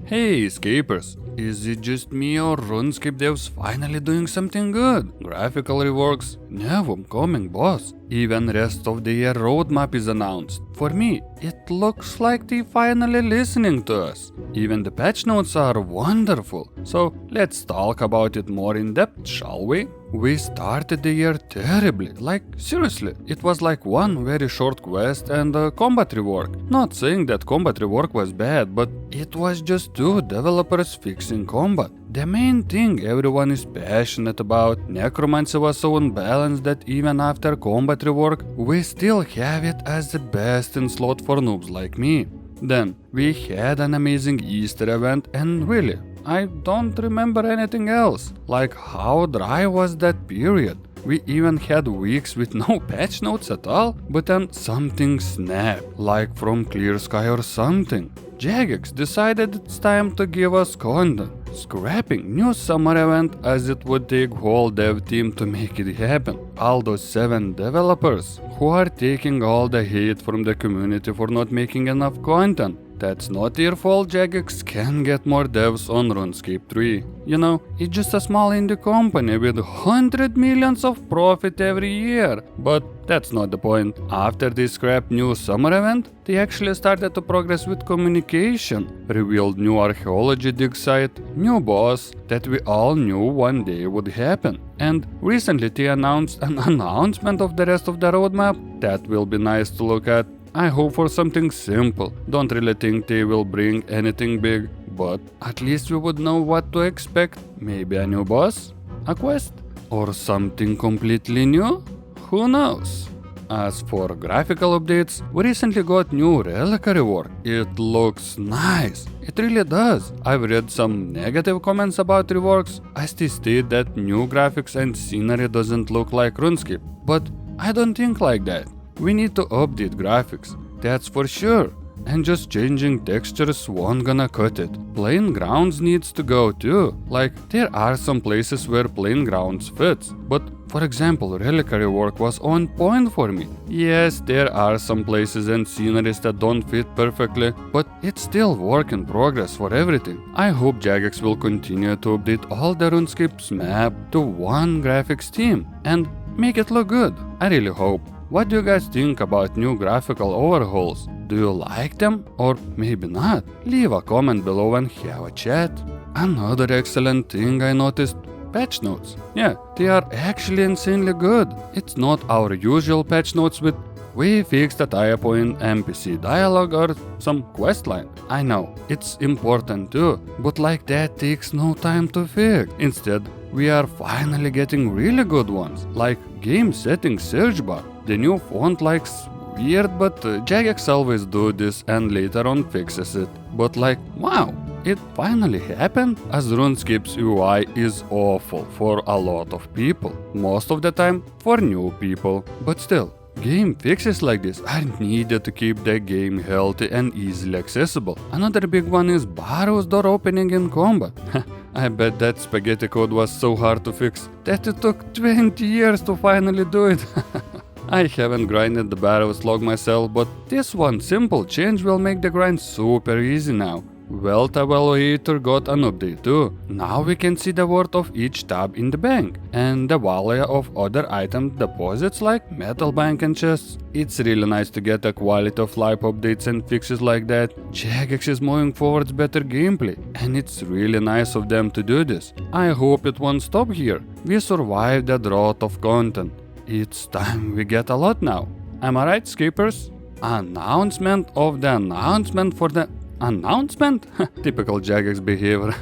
Hey Scapers, is it just me or RuneScape devs finally doing something good? Graphical reworks, new upcoming boss, even rest of the year roadmap is announced. For me, it looks like they finally listening to us. Even the patch notes are wonderful, so let's talk about it more in depth, shall we? We started the year terribly, like seriously, it was like one very short quest and a combat rework. Not saying that combat rework was bad, but it was just two developers fixing combat. The main thing everyone is passionate about, necromancy was so unbalanced that even after combat rework, we still have it as the best in slot for noobs like me. Then, we had an amazing Easter event and really, I don't remember anything else. Like how dry was that period? We even had weeks with no patch notes at all, but then something snapped, like from clear sky or something. Jagex decided it's time to give us content, scrapping new summer event as it would take whole dev team to make it happen. All those 7 developers who are taking all the hate from the community for not making enough content. That's not your fault, Jagex can get more devs on RuneScape 3. You know, it's just a small indie company with 100 millions of profit every year. But that's not the point. After they scrapped new summer event, they actually started to progress with communication, revealed new archaeology dig site, new boss that we all knew one day would happen. And recently they announced an announcement of the rest of the roadmap that will be nice to look at. I hope for something simple, don't really think they will bring anything big, but at least we would know what to expect. Maybe a new boss? A quest? Or something completely new? Who knows? As for graphical updates, we recently got new reliquary work. It looks nice. It really does. I've read some negative comments about reworks as they state that new graphics and scenery doesn't look like RuneScape, but I don't think like that. We need to update graphics, that's for sure. And just changing textures won't gonna cut it. Plain grounds needs to go too. Like, there are some places where plain grounds fits, but for example, reliquary work was on point for me. Yes, there are some places and sceneries that don't fit perfectly, but it's still work in progress for everything. I hope Jagex will continue to update all the RuneScape's map to one graphics team and make it look good. I really hope. What do you guys think about new graphical overhauls? Do you like them or maybe not? Leave a comment below and have a chat. Another excellent thing I noticed, patch notes. Yeah, they are actually insanely good. It's not our usual patch notes with "we fixed a typo in NPC dialogue" or some questline. I know, it's important too, but like that takes no time to fix. Instead, we are finally getting really good ones, like game settings search bar. The new font looks weird, but Jagex always do this and later on fixes it. But like, wow, it finally happened, as RuneScape's UI is awful for a lot of people. Most of the time for new people. But still, game fixes like this are needed to keep the game healthy and easily accessible. Another big one is Barrow's door opening in combat. I bet that spaghetti code was so hard to fix that it took 20 years to finally do it. I haven't grinded the Barrows log myself, but this one simple change will make the grind super easy now. Wealth Evaluator got an update too. Now we can see the worth of each tab in the bank and the value of other item deposits like metal bank and chests. It's really nice to get a quality of life updates and fixes like that. Jagex is moving towards better gameplay and it's really nice of them to do this. I hope it won't stop here. We survived the drought of content. It's time we get a lot now. Am I right, Scapers? Announcement of the announcement for the announcement? Typical Jagex behavior.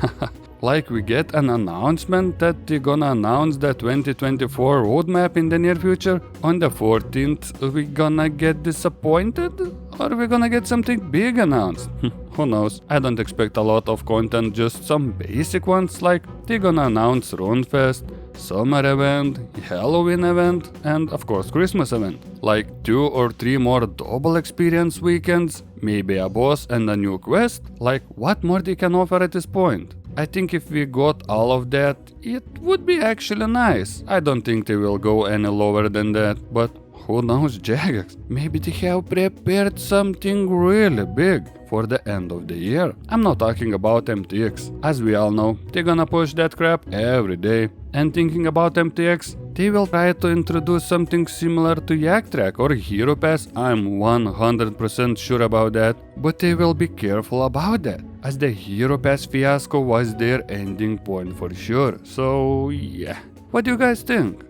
Like we get an announcement that they're gonna announce the 2024 roadmap in the near future. On the 14th, we gonna get disappointed? Or we gonna get something big announced? Who knows? I don't expect a lot of content, just some basic ones like they're gonna announce RuneFest, summer event, Halloween event, and of course Christmas event. Like 2 or 3 more double experience weekends, maybe a boss and a new quest. Like what more they can offer at this point? I think if we got all of that, it would be actually nice. I don't think they will go any lower than that, but who knows, Jagex? Maybe they have prepared something really big for the end of the year. I'm not talking about MTX. As we all know, they're gonna push that crap every day. And thinking about MTX, they will try to introduce something similar to Yak Track or Hero Pass, I'm 100% sure about that. But they will be careful about that, as the Hero Pass fiasco was their ending point for sure. So yeah. What do you guys think?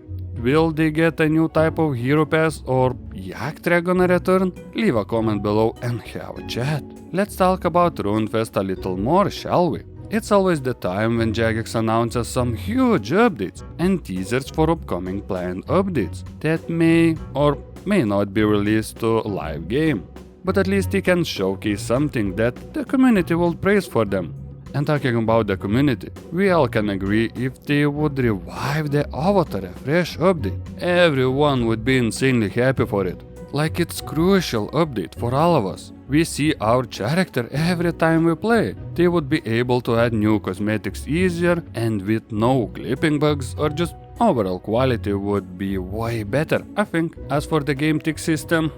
Will they get a new type of Hero Pass or Yak Track gonna return? Leave a comment below and have a chat. Let's talk about RuneFest a little more, shall we? It's always the time when Jagex announces some huge updates and teasers for upcoming planned updates that may or may not be released to a live game. But at least they can showcase something that the community will praise for them. And talking about the community, we all can agree if they would revive the Avatar Refresh update, everyone would be insanely happy for it. Like it's crucial update for all of us. We see our character every time we play. They would be able to add new cosmetics easier and with no clipping bugs, or just overall quality would be way better, I think. As for the game tick system,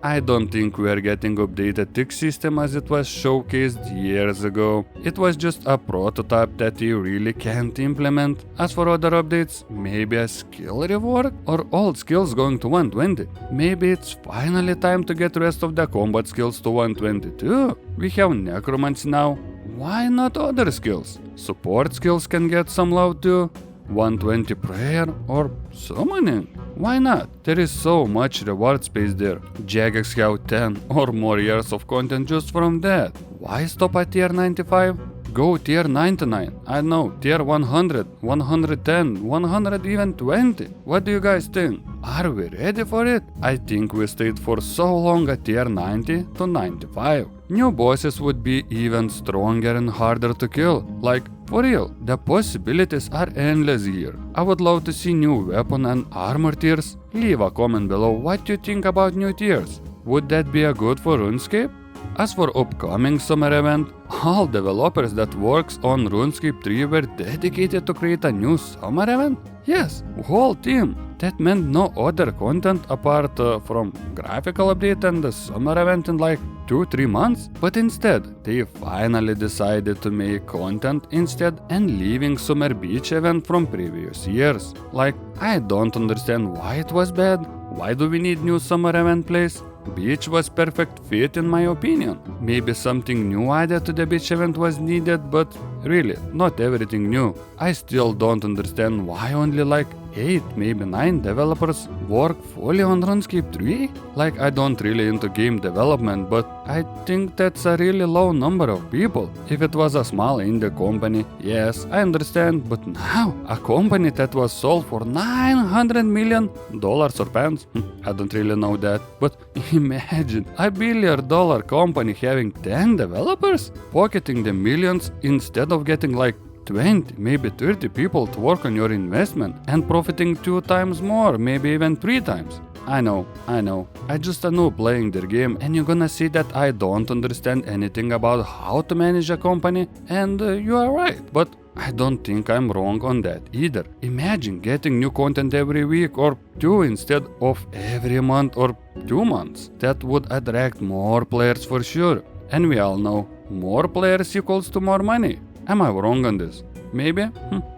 I don't think we are getting updated tick system as it was showcased years ago. It was just a prototype that you really can't implement. As for other updates, maybe a skill rework or old skills going to 120. Maybe it's finally time to get rest of the combat skills to 122. We have necromancy now. Why not other skills? Support skills can get some love too. 120 prayer or summoning. Why not? There is so much reward space there. Jagex have 10 or more years of content just from that. Why stop at tier 95? Go tier 99, I don't know, tier 100, 110, 100 even 20. What do you guys think? Are we ready for it? I think we stayed for so long at tier 90 to 95. New bosses would be even stronger and harder to kill. Like, for real, the possibilities are endless here. I would love to see new weapon and armor tiers. Leave a comment below what you think about new tiers. Would that be a good for RuneScape? As for upcoming summer event, all developers that works on RuneScape 3 were dedicated to create a new summer event? Yes, whole team. That meant no other content apart from graphical update and the summer event in like 2-3 months. But instead, they finally decided to make content instead and leaving summer beach event from previous years. Like, I don't understand why it was bad. Why do we need new summer event place? Beach was perfect fit in my opinion. Maybe something new added to the beach event was needed, but really, not everything new. I still don't understand why only like 8, maybe 9 developers work fully on RuneScape 3? Like, I don't really into game development, but I think that's a really low number of people. If it was a small indie company, yes, I understand, but now, a company that was sold for $900 million or pounds? I don't really know that, but imagine a $1 billion company having 10 developers, pocketing the millions instead of getting like 20, maybe 30 people to work on your investment and profiting 2 times more, maybe even 3 times. I know. I just a noob playing their game and you're gonna see that I don't understand anything about how to manage a company, and you are right, but I don't think I'm wrong on that either. Imagine getting new content every week or 2 instead of every month or 2 months. That would attract more players for sure. And we all know, more players equals to more money. Am I wrong on this? Maybe?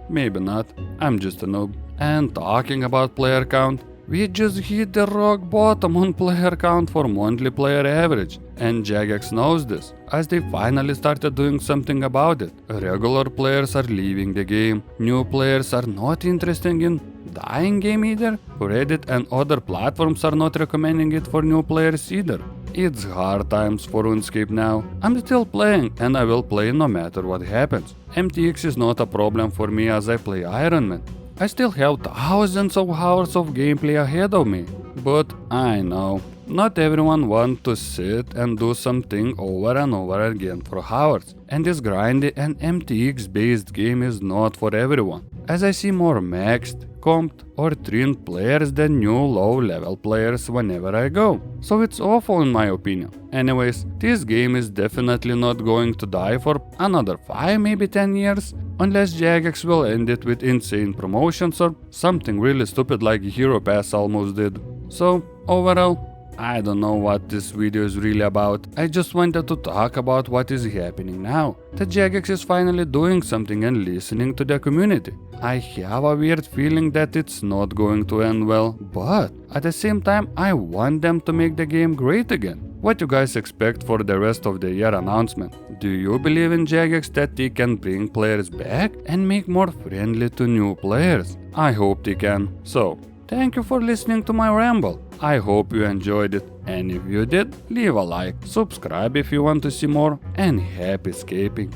Maybe not. I'm just a noob. And talking about player count, we just hit the rock bottom on player count for monthly player average. And Jagex knows this, as they finally started doing something about it. Regular players are leaving the game. New players are not interested in dying game either. Reddit and other platforms are not recommending it for new players either. It's hard times for RuneScape now. I'm still playing and I will play no matter what happens. MTX is not a problem for me as I play Iron Man. I still have thousands of hours of gameplay ahead of me. But I know, not everyone wants to sit and do something over and over again for hours. And this grindy and MTX based game is not for everyone, as I see more maxed, comped or trained players than new low level players whenever I go. So it's awful in my opinion. Anyways, this game is definitely not going to die for another 5 maybe 10 years, unless Jagex will end it with insane promotions or something really stupid like Hero Pass almost did. So overall, I don't know what this video is really about. I just wanted to talk about what is happening now. The Jagex is finally doing something and listening to the community. I have a weird feeling that it's not going to end well, but at the same time I want them to make the game great again. What you guys expect for the rest of the year announcement? Do you believe in Jagex that they can bring players back and make more friendly to new players? I hope they can. So, thank you for listening to my ramble. I hope you enjoyed it, and if you did, leave a like, subscribe if you want to see more, and happy scaping!